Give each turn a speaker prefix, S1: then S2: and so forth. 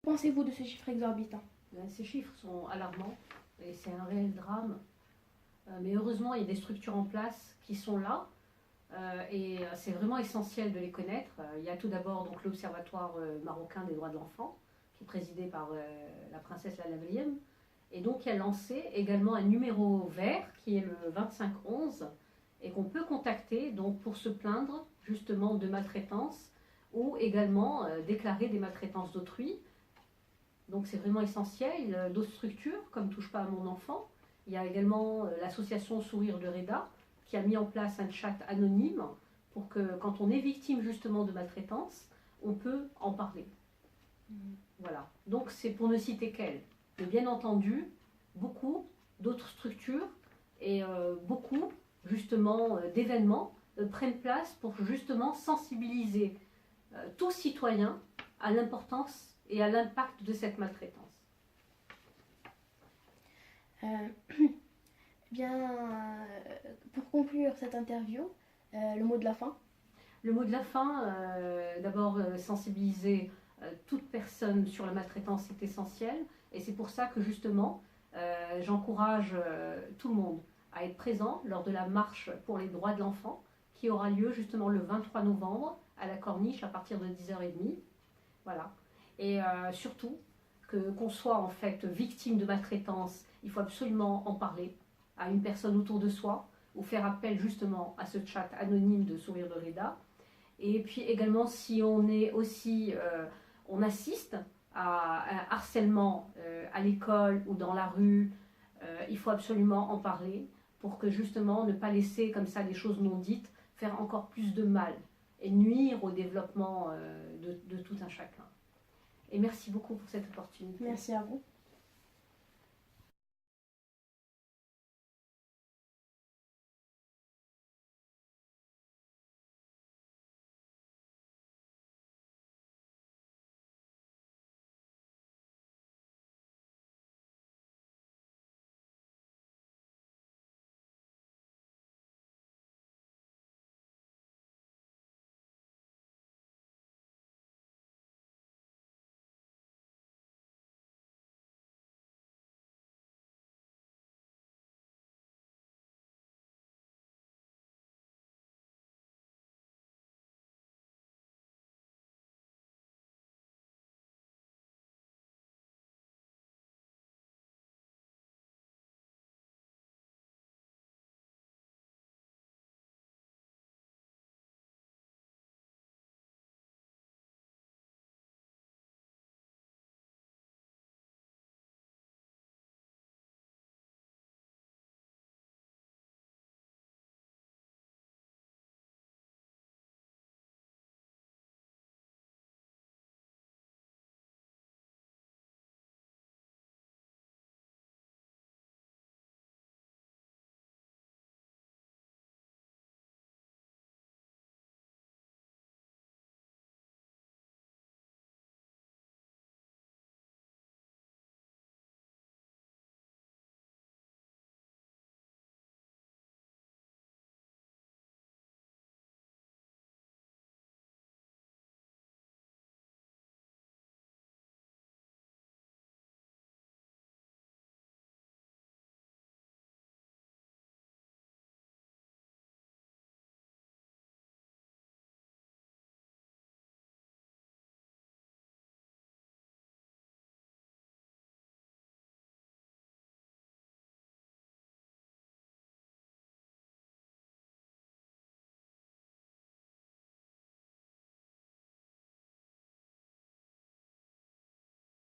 S1: pensez-vous de ce chiffre exorbitant?
S2: Ces chiffres sont alarmants et c'est un réel drame. Mais heureusement, il y a des structures en place qui sont là et c'est vraiment essentiel de les connaître. Il y a tout d'abord donc l'Observatoire marocain des droits de l'enfant, qui est présidé par la princesse Lalla Bliem, et donc qui a lancé également un numéro vert qui est le 2511 et qu'on peut contacter donc pour se plaindre justement de maltraitance ou également déclarer des maltraitances d'autrui. Donc c'est vraiment essentiel. D'autres structures comme Touche pas à mon enfant. Il y a également l'association Sourire de Reda qui a mis en place un chat anonyme pour que quand on est victime justement de maltraitance, on peut en parler. Voilà. Donc c'est pour ne citer qu'elle. Mais bien entendu, beaucoup d'autres structures et beaucoup justement d'événements prennent place pour justement sensibiliser tout citoyen à l'importance et à l'impact de cette maltraitance.
S1: Pour conclure cette interview, le mot de la fin.
S2: Le mot de la fin, d'abord sensibiliser toute personne sur la maltraitance est essentiel et c'est pour ça que justement j'encourage tout le monde à être présent lors de la marche pour les droits de l'enfant qui aura lieu justement le 23 novembre à la Corniche à partir de 10h30. Voilà. Et surtout, qu'on soit en fait victime de maltraitance, il faut absolument en parler à une personne autour de soi ou faire appel justement à ce chat anonyme de Sourire de Reda. Et puis également, si on est aussi, on assiste à un harcèlement à l'école ou dans la rue, il faut absolument en parler pour que justement ne pas laisser comme ça les choses non dites faire encore plus de mal et nuire au développement de tout un chacun. Et merci beaucoup pour cette opportunité.
S1: Merci à vous.